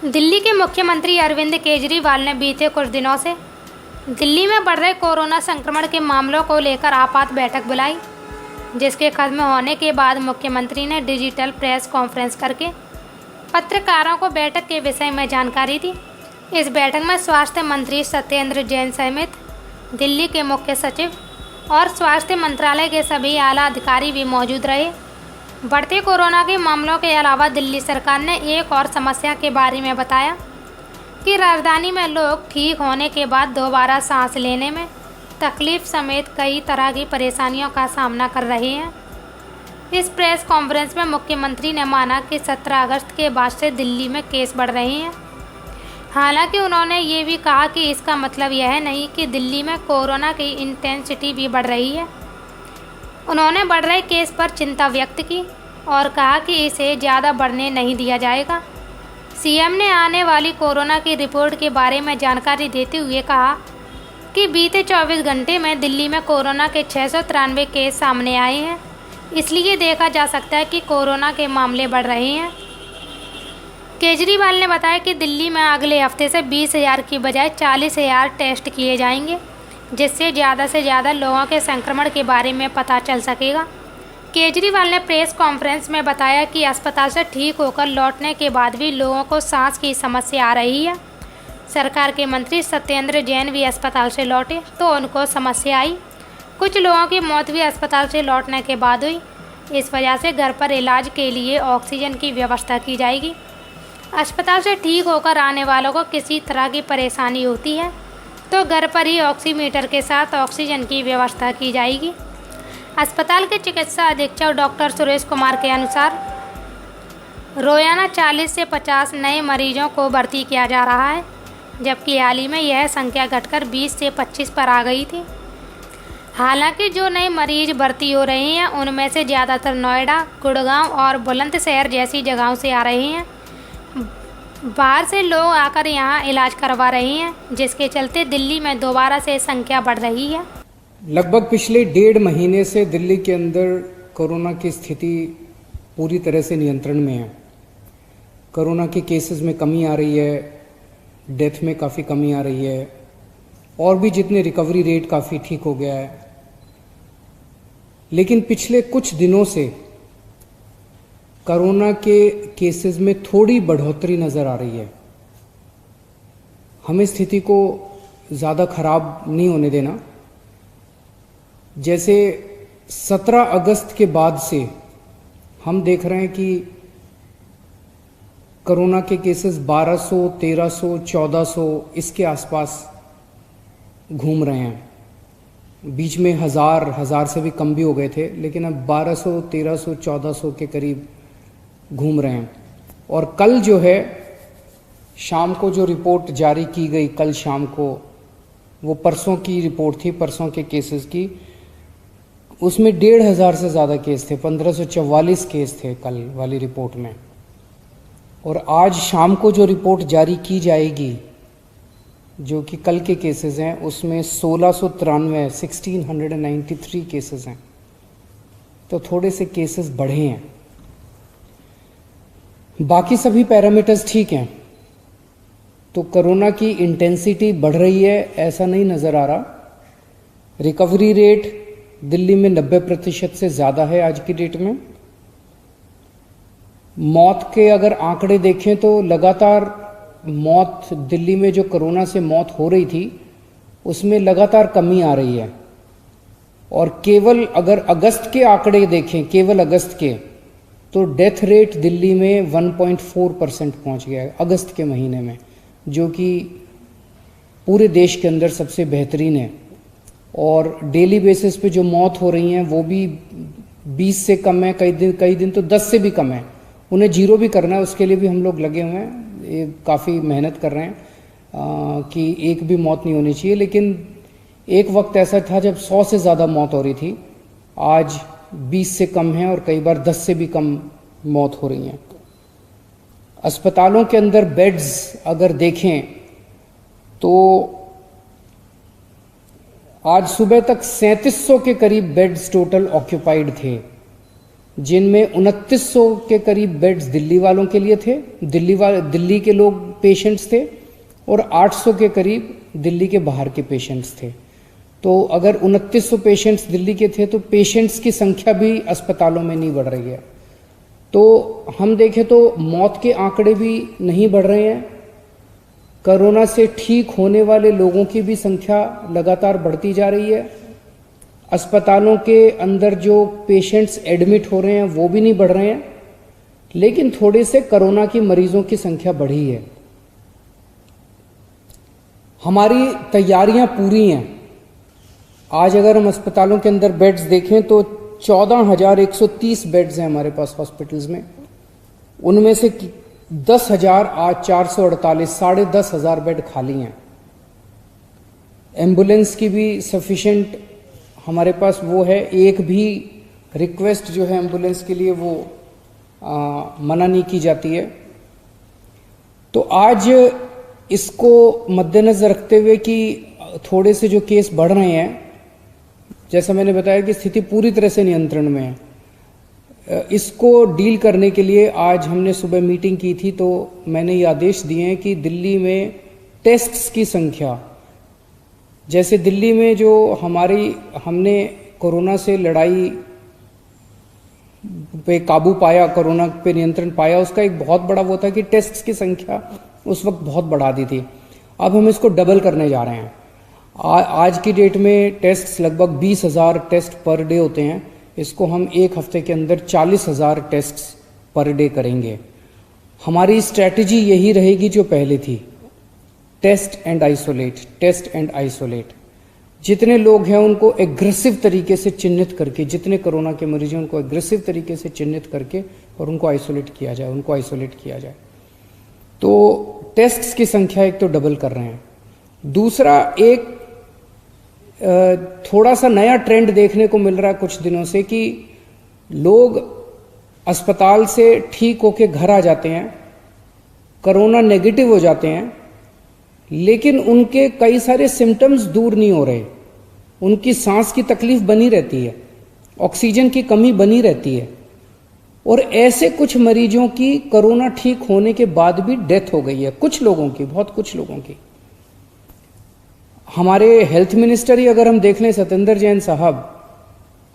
दिल्ली के मुख्यमंत्री अरविंद केजरीवाल ने बीते कुछ दिनों से दिल्ली में बढ़ रहे कोरोना संक्रमण के मामलों को लेकर आपात बैठक बुलाई, जिसके खत्म होने के बाद मुख्यमंत्री ने डिजिटल प्रेस कॉन्फ्रेंस करके पत्रकारों को बैठक के विषय में जानकारी दी। इस बैठक में स्वास्थ्य मंत्री सत्येंद्र जैन समेत दिल्ली के मुख्य सचिव और स्वास्थ्य मंत्रालय के सभी आला अधिकारी भी मौजूद रहे। बढ़ते कोरोना के मामलों के अलावा दिल्ली सरकार ने एक और समस्या के बारे में बताया कि राजधानी में लोग ठीक होने के बाद दोबारा सांस लेने में तकलीफ समेत कई तरह की परेशानियों का सामना कर रहे हैं। इस प्रेस कॉन्फ्रेंस में मुख्यमंत्री ने माना कि 17 अगस्त के बाद से दिल्ली में केस बढ़ रहे हैं। हालांकि उन्होंने ये भी कहा कि इसका मतलब यह नहीं कि दिल्ली में कोरोना की इंटेंसिटी भी बढ़ रही है। उन्होंने बढ़ रहे केस पर चिंता व्यक्त की और कहा कि इसे ज़्यादा बढ़ने नहीं दिया जाएगा। सीएम ने आने वाली कोरोना की रिपोर्ट के बारे में जानकारी देते हुए कहा कि बीते 24 घंटे में दिल्ली में कोरोना के 693 केस सामने आए हैं। इसलिए देखा जा सकता है कि कोरोना के मामले बढ़ रहे हैं। केजरीवाल ने बताया कि दिल्ली में अगले हफ्ते से 20,000 की बजाय 40,000 टेस्ट किए जाएंगे, जिससे ज़्यादा से ज़्यादा लोगों के संक्रमण के बारे में पता चल सकेगा। केजरीवाल ने प्रेस कॉन्फ्रेंस में बताया कि अस्पताल से ठीक होकर लौटने के बाद भी लोगों को सांस की समस्या आ रही है। सरकार के मंत्री सत्येंद्र जैन भी अस्पताल से लौटे तो उनको समस्या आई। कुछ लोगों की मौत भी अस्पताल से लौटने के बाद हुई। इस वजह से घर पर इलाज के लिए ऑक्सीजन की व्यवस्था की जाएगी। अस्पताल से ठीक होकर आने वालों को किसी तरह की परेशानी होती है तो घर पर ही ऑक्सीमीटर के साथ ऑक्सीजन की व्यवस्था की जाएगी। अस्पताल के चिकित्सा अधीक्षक डॉक्टर सुरेश कुमार के अनुसार रोजाना 40 से 50 नए मरीजों को भर्ती किया जा रहा है, जबकि हाल ही में यह संख्या घटकर 20 से 25 पर आ गई थी। हालांकि जो नए मरीज भर्ती हो रहे हैं उनमें से ज़्यादातर नोएडा, गुड़गांव और बुलंदशहर जैसी जगहों से आ रहे हैं। बाहर से लोग आकर यहां इलाज करवा रहे हैं, जिसके चलते दिल्ली में दोबारा से संख्या बढ़ रही है। लगभग पिछले 1.5 महीने से दिल्ली के अंदर कोरोना की स्थिति पूरी तरह से नियंत्रण में है। कोरोना के केसेस में कमी आ रही है, डेथ में काफ़ी कमी आ रही है और भी जितने रिकवरी रेट काफ़ी ठीक हो गया है। लेकिन पिछले कुछ दिनों से कोरोना के केसेस में थोड़ी बढ़ोतरी नज़र आ रही है। हमें स्थिति को ज़्यादा खराब नहीं होने देना। जैसे 17 अगस्त के बाद से हम देख रहे हैं कि कोरोना के केसेस 1200, 1300, 1400 इसके आसपास घूम रहे हैं। बीच में हजार से भी कम भी हो गए थे, लेकिन अब 1200, 1300, 1400 के करीब घूम रहे हैं। और कल जो है शाम को जो रिपोर्ट जारी की गई, कल शाम को, वो परसों की रिपोर्ट थी, परसों के केसेस की। उसमें 1,500 से ज़्यादा केस थे, 1544 केस थे कल वाली रिपोर्ट में। और आज शाम को जो रिपोर्ट जारी की जाएगी, जो कि कल के केसेस हैं, उसमें 1693 केसेस हैं। तो थोड़े से केसेस बढ़े हैं। बाकी सभी पैरामीटर्स ठीक हैं। तो कोरोना की इंटेंसिटी बढ़ रही है ऐसा नहीं नज़र आ रहा। रिकवरी रेट दिल्ली में 90% से ज़्यादा है आज की डेट में। मौत के अगर आंकड़े देखें तो लगातार मौत दिल्ली में जो कोरोना से मौत हो रही थी उसमें लगातार कमी आ रही है। और केवल अगर अगस्त के आंकड़े देखें, केवल अगस्त के, तो डेथ रेट दिल्ली में 1.4% पहुंच गया है अगस्त के महीने में, जो कि पूरे देश के अंदर सबसे बेहतरीन है। और डेली बेसिस पे जो मौत हो रही हैं वो भी 20 से कम है, कई दिन तो 10 से भी कम है। उन्हें जीरो भी करना है, उसके लिए भी हम लोग लगे हुए हैं। ये काफ़ी मेहनत कर रहे हैं कि एक भी मौत नहीं होनी चाहिए। लेकिन एक वक्त ऐसा था जब 100 से ज़्यादा मौत हो रही थी, आज 20 से कम है और कई बार 10 से भी कम मौत हो रही हैं। अस्पतालों के अंदर बेड्स अगर देखें तो आज सुबह तक 3700 के करीब बेड्स टोटल ऑक्यूपाइड थे, जिनमें 2900 के करीब बेड्स दिल्ली वालों के लिए थे, दिल्ली के लोग पेशेंट्स थे, और 800 के करीब दिल्ली के बाहर के पेशेंट्स थे। तो अगर 2900 पेशेंट्स दिल्ली के थे तो पेशेंट्स की संख्या भी अस्पतालों में नहीं बढ़ रही है। तो हम देखें तो मौत के आंकड़े भी नहीं बढ़ रहे हैं, कोरोना से ठीक होने वाले लोगों की भी संख्या लगातार बढ़ती जा रही है, अस्पतालों के अंदर जो पेशेंट्स एडमिट हो रहे हैं वो भी नहीं बढ़ रहे हैं, लेकिन थोड़े से कोरोना की मरीजों की संख्या बढ़ी है। हमारी तैयारियां पूरी हैं। आज अगर हम अस्पतालों के अंदर बेड्स देखें तो 14,130 बेड्स हैं हमारे पास हॉस्पिटल्स में, उनमें से 10,448 10,500 बेड खाली हैं। एम्बुलेंस की भी सफिशिएंट हमारे पास वो है, एक भी रिक्वेस्ट जो है एम्बुलेंस के लिए वो मना नहीं की जाती है। तो आज इसको मद्देनजर रखते हुए कि थोड़े से जो केस बढ़ रहे हैं, जैसा मैंने बताया कि स्थिति पूरी तरह से नियंत्रण में है, इसको डील करने के लिए आज हमने सुबह मीटिंग की थी। तो मैंने ये आदेश दिए हैं कि दिल्ली में टेस्ट्स की संख्या, जैसे दिल्ली में जो हमने कोरोना से लड़ाई पे काबू पाया, कोरोना पे नियंत्रण पाया, उसका एक बहुत बड़ा वो था कि टेस्ट्स की संख्या उस वक्त बहुत बढ़ा दी थी। अब हम इसको डबल करने जा रहे हैं। आज की डेट में टेस्ट्स लगभग 20,000 टेस्ट पर डे होते हैं, इसको हम एक हफ्ते के अंदर 40,000 टेस्ट्स पर डे करेंगे। हमारी स्ट्रैटेजी यही रहेगी जो पहले थी, test and isolate, test and isolate. जितने लोग हैं उनको एग्रेसिव तरीके से चिन्हित करके, जितने कोरोना के मरीज हैं उनको एग्रेसिव तरीके से चिन्हित करके और उनको आइसोलेट किया जाए, तो टेस्ट्स की संख्या एक तो डबल कर रहे हैं। दूसरा, एक थोड़ा सा नया ट्रेंड देखने को मिल रहा है कुछ दिनों से कि लोग अस्पताल से ठीक होके घर आ जाते हैं, कोरोना नेगेटिव हो जाते हैं, लेकिन उनके कई सारे सिम्टम्स दूर नहीं हो रहे, उनकी सांस की तकलीफ बनी रहती है, ऑक्सीजन की कमी बनी रहती है, और ऐसे कुछ मरीजों की कोरोना ठीक होने के बाद भी डेथ हो गई है, कुछ लोगों की, बहुत कुछ लोगों की। हमारे हेल्थ मिनिस्टर ही अगर हम देख लें, सत्येंद्र जैन साहब,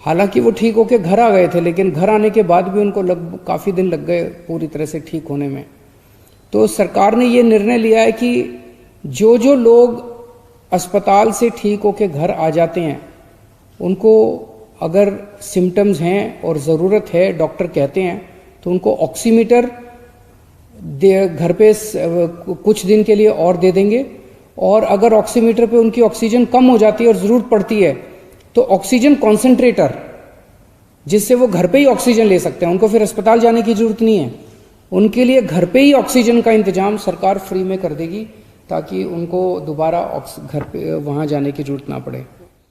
हालांकि वो ठीक होके घर आ गए थे, लेकिन घर आने के बाद भी उनको काफी दिन लग गए पूरी तरह से ठीक होने में। तो सरकार ने ये निर्णय लिया है कि जो जो लोग अस्पताल से ठीक होके घर आ जाते हैं, उनको अगर सिम्टम्स हैं और ज़रूरत है, डॉक्टर कहते हैं, तो उनको ऑक्सीमीटर घर पे कुछ दिन के लिए और दे देंगे, और अगर ऑक्सीमीटर पे उनकी ऑक्सीजन कम हो जाती है और ज़रूरत पड़ती है तो ऑक्सीजन कॉन्सेंट्रेटर, जिससे वो घर पे ही ऑक्सीजन ले सकते हैं, उनको फिर अस्पताल जाने की ज़रूरत नहीं है, उनके लिए घर पे ही ऑक्सीजन का इंतजाम सरकार फ्री में कर देगी, ताकि उनको दोबारा घर पे वहाँ जाने की ज़रूरत ना पड़े।